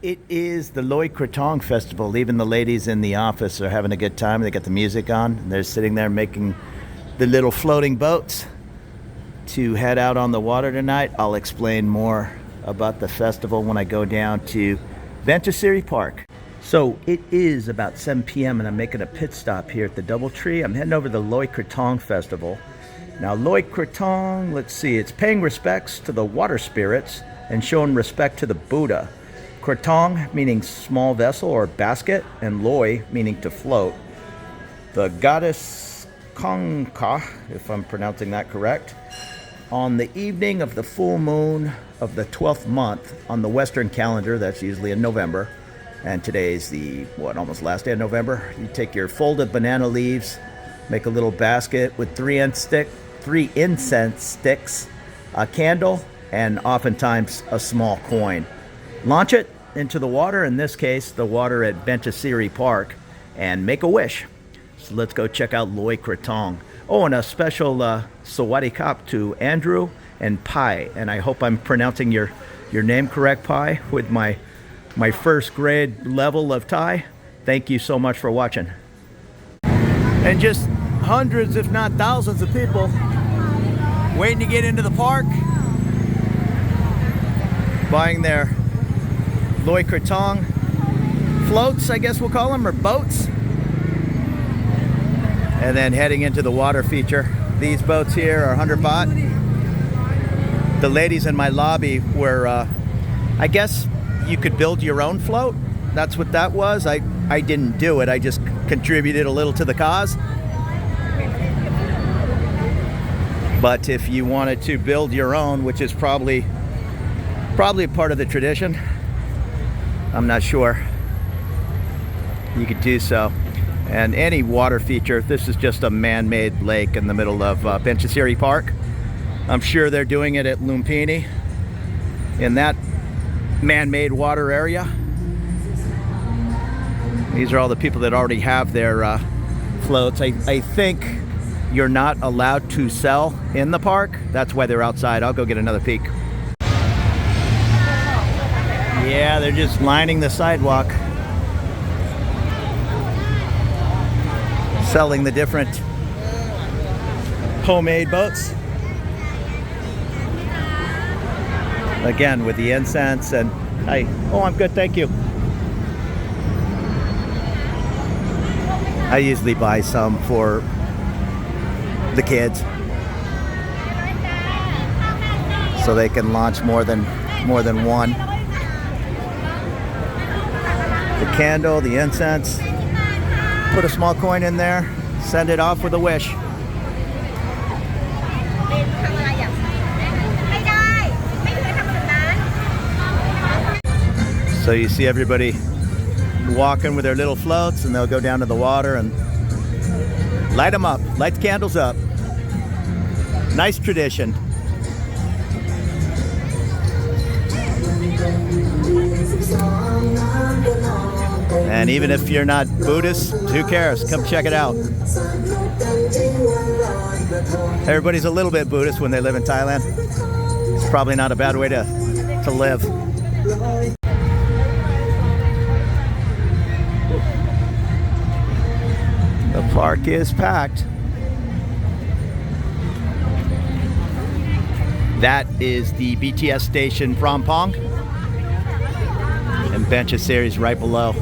It is the Loy Krathong festival. Even the ladies in the office are having a good time. They got the music on, and they're sitting there making the little floating boats to head out on the water tonight. I'll explain more about the festival when I go down to Benjakitti Park. So it is about 7 p.m. and I'm making a pit stop here at the Doubletree. I'm heading over to the Loy Krathong festival. Now Loy Krathong, let's see, it's paying respects to the water spirits and showing respect to the Buddha. Krathong meaning small vessel or basket, and Loy meaning to float. The goddess Kongka, if I'm pronouncing that correct, on the evening of the full moon of the 12th month on the Western calendar, that's usually in November, and today's the, almost last day of November, you take your folded banana leaves, make a little basket with three incense sticks, a candle, and oftentimes a small coin. Launch it into the water, in this case the water at Benjakitti Park, and make a wish. So let's go check out Loy Krathong. Oh, and a special Sawadee Kop to Andrew and Pai, and I hope I'm pronouncing your name correct, Pai, with my first grade level of Thai. Thank you so much for watching. And just hundreds if not thousands of people waiting to get into the park, buying their Loy Krathong floats, I guess we'll call them, or boats, and then heading into the water feature. These boats here are 100 baht. The ladies in my lobby were, I guess you could build your own float. That's what that was. I didn't do it. I just contributed a little to the cause. But if you wanted to build your own, which is probably part of the tradition, I'm not sure, you could do so. And any water feature, this is just a man-made lake in the middle of Benjakitti Park. I'm sure they're doing it at Lumpini in that man-made water area. These are all the people that already have their floats. I think you're not allowed to sell in the park. That's why they're outside. I'll go get another peek. Yeah, they're just lining the sidewalk, selling the different homemade boats. Again, with the incense and, oh, I'm good, thank you. I usually buy some for the kids so they can launch more than one. The candle, the incense, put a small coin in there, send it off with a wish. So you see everybody walking with their little floats, and they'll go down to the water and light them up, light the candles up. Nice tradition. And even if you're not Buddhist, who cares? Come check it out. Everybody's a little bit Buddhist when they live in Thailand. It's probably not a bad way to live. The park is packed. That is the BTS station Prom, and Benjakitti is right below.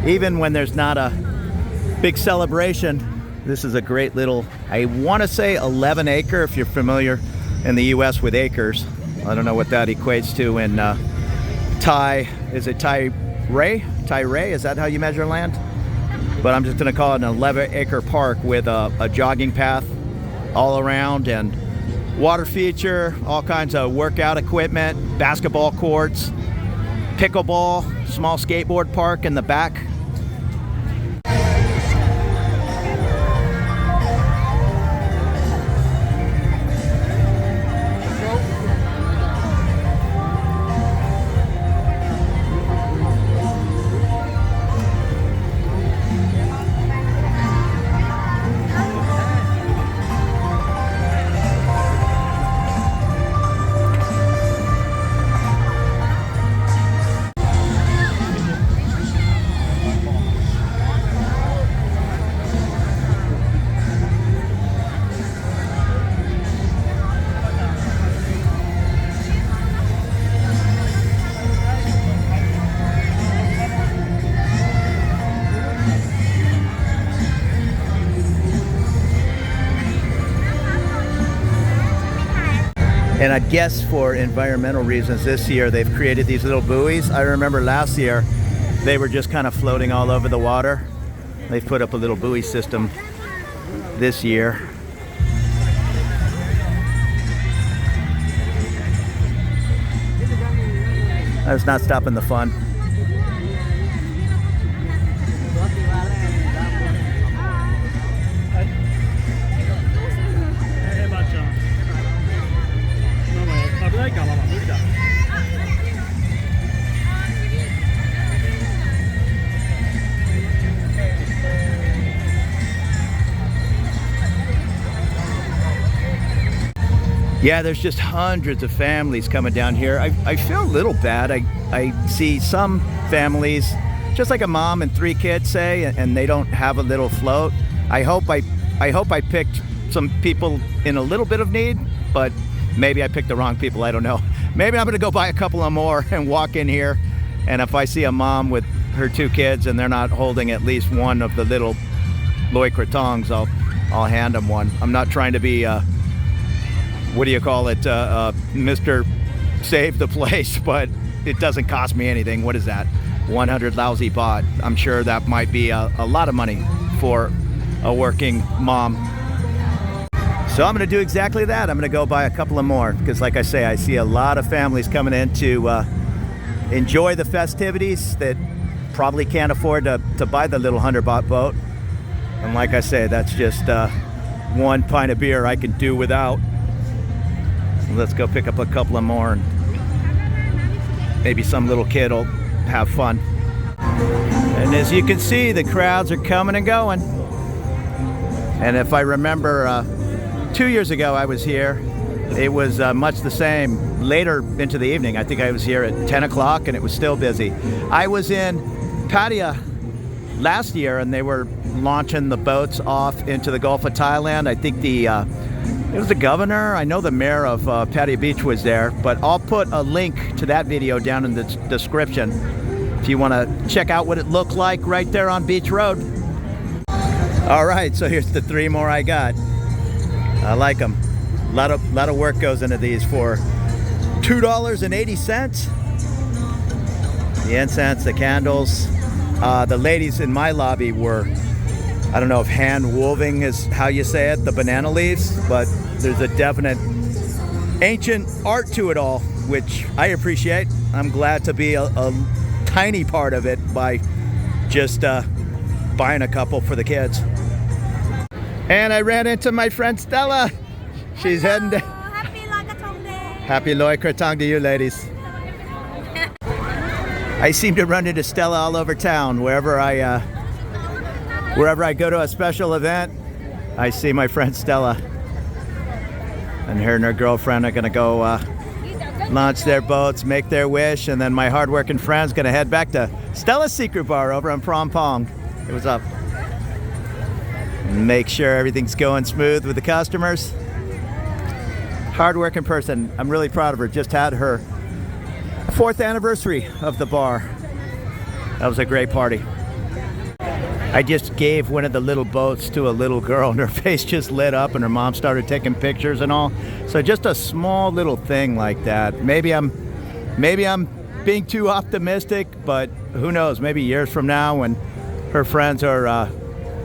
Even when there's not a big celebration, this is a great little, I want to say 11 acre, if you're familiar in the US with acres. I don't know what that equates to in Thai. Is it Thai Ray? Thai Ray, is that how you measure land? But I'm just going to call it an 11 acre park with a jogging path all around, and water feature, all kinds of workout equipment, basketball courts, pickleball, small skateboard park in the back. And I guess for environmental reasons this year they've created these little buoys. I remember last year they were just kind of floating all over the water. They've put up a little buoy system this year. That's not stopping the fun. Yeah, there's just hundreds of families coming down here. I feel a little bad. I see some families, just like a mom and 3 kids, say, and they don't have a little float. I hope I picked some people in a little bit of need, but maybe I picked the wrong people. I don't know. Maybe I'm gonna go buy a couple of more and walk in here, and if I see a mom with her 2 kids and they're not holding at least one of the little Loy Krathongs, I'll hand them one. I'm not trying to be what do you call it, Mr. Save the Place, but it doesn't cost me anything. What is that? 100 lousy baht. I'm sure that might be a lot of money for a working mom. So I'm going to do exactly that. I'm going to go buy a couple of more because, like I say, I see a lot of families coming in to enjoy the festivities that probably can't afford to buy the little 100 baht boat. And like I say, that's just 1 pint of beer I can do without. Let's go pick up a couple of more and maybe some little kid will have fun. And as you can see, the crowds are coming and going. And if I remember 2 years ago I was here, it was much the same later into the evening. I think I was here at 10 o'clock and it was still busy. I was in Pattaya last year and they were launching the boats off into the Gulf of Thailand. I think it was the governor. I know the mayor of Pattaya Beach was there, but I'll put a link to that video down in the description if you want to check out what it looked like right there on Beach Road. All right, so here's the 3 more I got. I like them. A lot of work goes into these for $2.80. The incense, the candles. The ladies in my lobby were, I don't know if hand woven is how you say it, the banana leaves, but there's a definite ancient art to it all, which I appreciate. I'm glad to be a tiny part of it by just buying a couple for the kids. And I ran into my friend Stella. She's heading to... Happy Loy Krathong Day. Happy Loy Krathong to you, ladies. I seem to run into Stella all over town. Wherever I go to a special event, I see my friend Stella. And her and her girlfriend are gonna go launch their boats, make their wish, and then my hardworking friend's gonna head back to Stella's Secret Bar over on Phrom Phong. Hey, what's up? And make sure everything's going smooth with the customers. Hardworking person. I'm really proud of her. Just had her 4th anniversary of the bar. That was a great party. I just gave one of the little boats to a little girl and her face just lit up and her mom started taking pictures and all. So just a small little thing like that. Maybe I'm being too optimistic, but who knows, maybe years from now when her friends are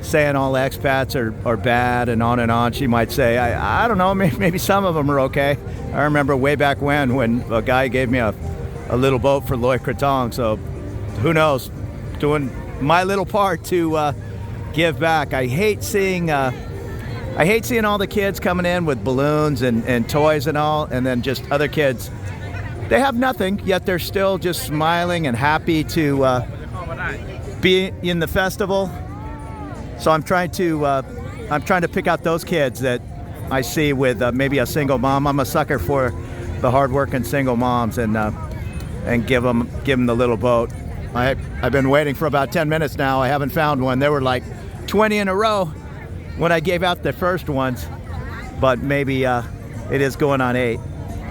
saying all expats are bad and on, she might say, I don't know, maybe some of them are okay. I remember way back when a guy gave me a little boat for Loy Krathong, so who knows, doing my little part to give back. I hate seeing all the kids coming in with balloons and toys and all, and then just other kids, they have nothing, yet they're still just smiling and happy to be in the festival. So I'm trying to pick out those kids that I see with maybe a single mom. I'm a sucker for the hardworking single moms and give them the little boat. I've been waiting for about 10 minutes now. I haven't found one. There were like 20 in a row when I gave out the first ones, but maybe it is going on 8.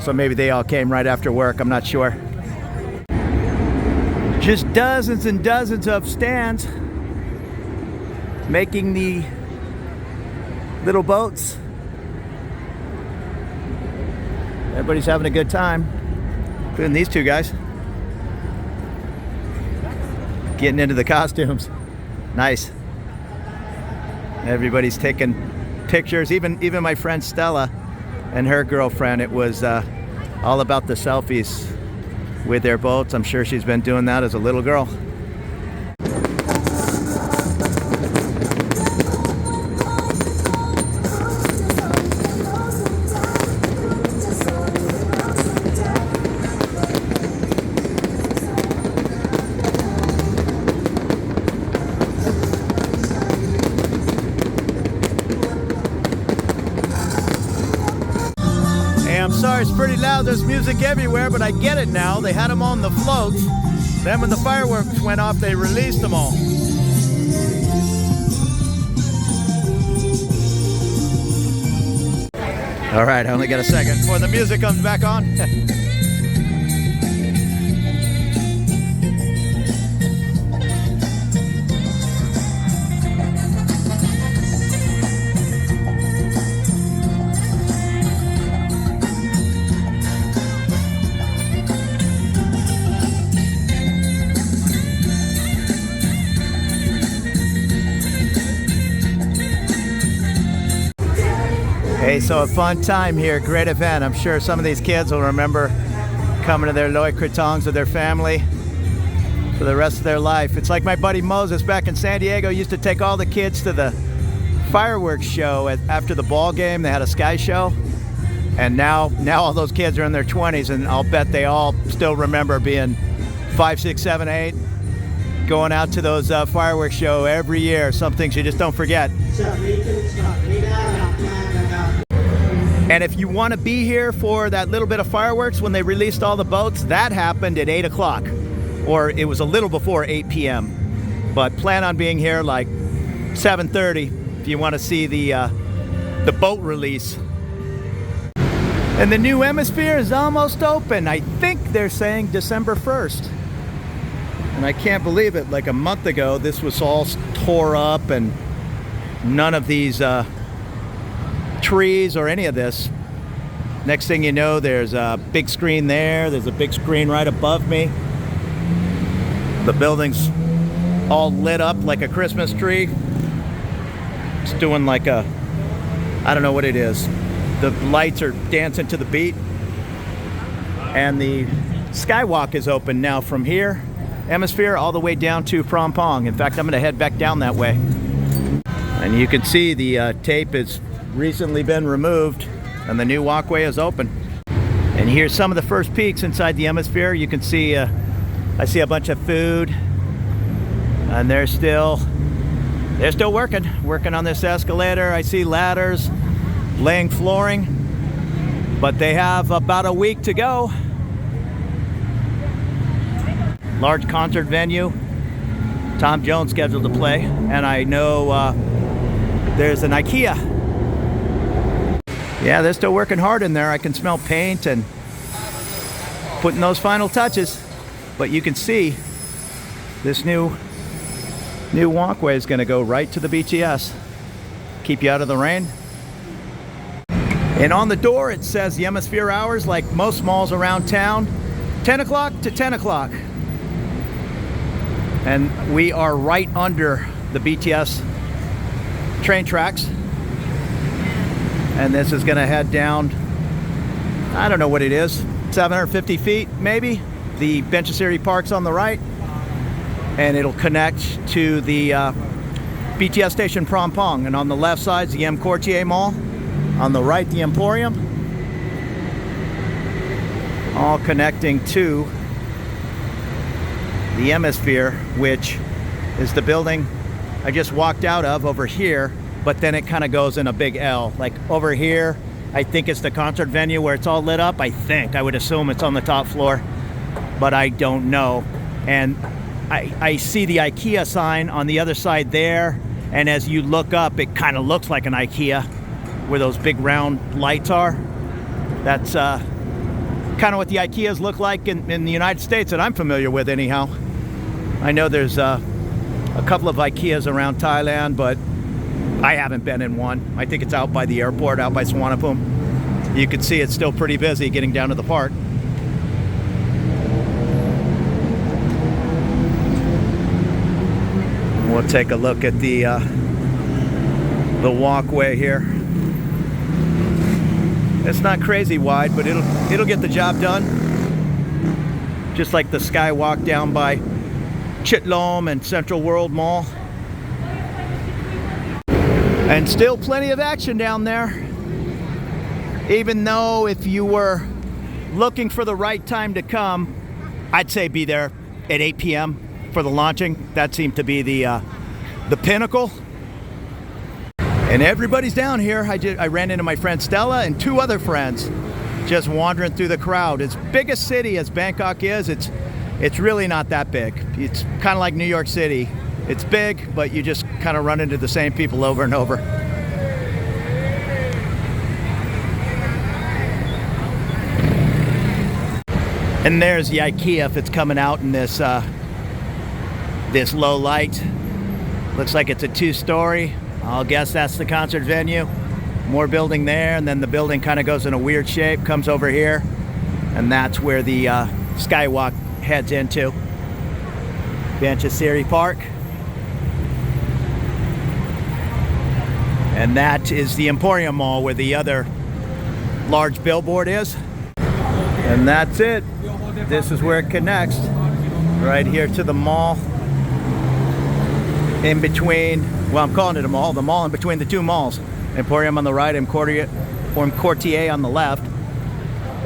So maybe they all came right after work. I'm not sure. Just dozens and dozens of stands making the little boats. Everybody's having a good time, including these two guys. Getting into the costumes. Nice. Everybody's taking pictures, even my friend Stella and her girlfriend. It was all about the selfies with their boats. I'm sure she's been doing that as a little girl. I'm sorry, it's pretty loud. There's music everywhere, but I get it now. They had them on the floats. Then when the fireworks went off, they released them all. All right, I only got a second before the music comes back on. Hey, so a fun time here, great event. I'm sure some of these kids will remember coming to their Loy Krathongs with their family for the rest of their life. It's like my buddy Moses back in San Diego used to take all the kids to the fireworks show after the ball game. They had a sky show, and now all those kids are in their 20s, and I'll bet they all still remember being 5, 6, 7, 8, going out to those fireworks show every year. Some things you just don't forget. And if you want to be here for that little bit of fireworks when they released all the boats, that happened at 8 o'clock, or it was a little before 8 p.m. But plan on being here like 7:30 if you want to see the boat release. And the new Emsphere is almost open. I think they're saying December 1st. And I can't believe it. Like a month ago, this was all tore up and none of these trees or any of this. Next thing you know, there's a big screen there. There's a big screen right above me. The building's all lit up like a Christmas tree. It's doing like a, I don't know what it is. The lights are dancing to the beat. And the skywalk is open now from here, Emsphere, all the way down to Phrom Phong. In fact, I'm going to head back down that way. And you can see the tape has recently been removed and the new walkway is open. And here's some of the first peaks inside the Emsphere. You can see, I see a bunch of food, and they're still working on this escalator. I see ladders, laying flooring, but they have about a week to go. Large concert venue. Tom Jones scheduled to play, and I know there's an IKEA. Yeah, they're still working hard in there. I can smell paint and putting those final touches. But you can see this new walkway is going to go right to the BTS. Keep you out of the rain. And on the door it says the Emsphere hours, like most malls around town, 10 o'clock to 10 o'clock. And we are right under the BTS train tracks. And this is going to head down, I don't know what it is, 750 feet maybe. The Benjakitti Park's on the right. And it'll connect to the BTS station Phrom Phong. And on the left side is the M Quartier Mall. On the right, the Emporium. All connecting to the Emsphere, which is the building I just walked out of over here. But then it kind of goes in a big L. Like over here, I think it's the concert venue where it's all lit up. I would assume it's on the top floor, but I don't know. And I see the IKEA sign on the other side there. And as you look up, it kind of looks like an IKEA where those big round lights are. That's kind of what the IKEAs look like in the United States that I'm familiar with anyhow. I know there's a couple of IKEAs around Thailand, but I haven't been in one. I think it's out by the airport, out by Sukhumvit. you can see it's still pretty busy getting down to the park. We'll take a look at the walkway here. It's not crazy wide, but it'll get the job done. Just like the skywalk down by Chitlom and Central World Mall. And still plenty of action down there. Even though if you were looking for the right time to come, I'd say be there at 8 p.m. for the launching. That seemed to be the pinnacle. And everybody's down here. I ran into my friend Stella and 2 other friends just wandering through the crowd. As big a city as Bangkok is, it's really not that big. It's kind of like New York City. It's big, but you just kind of run into the same people over and over. And there's the IKEA if it's coming out in this this low light. Looks like it's a 2-story. I'll guess that's the concert venue. More building there, and then the building kind of goes in a weird shape, comes over here, and that's where the skywalk heads into. Benjakitti Park. And that is the Emporium Mall where the other large billboard is. And that's it. This is where it connects. Right here to the mall. In between, well, I'm calling it a mall, the mall in between the 2 malls. Emporium on the right, Emcourtier on the left.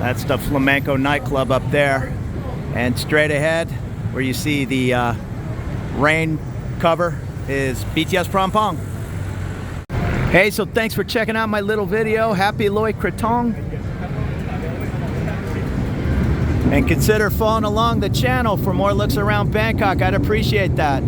That's the Flamenco nightclub up there. And straight ahead, where you see the rain cover, is BTS Prampong. Hey, so thanks for checking out my little video. Happy Loy Krathong. And consider following along the channel for more looks around Bangkok. I'd appreciate that.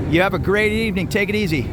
You have a great evening. Take it easy.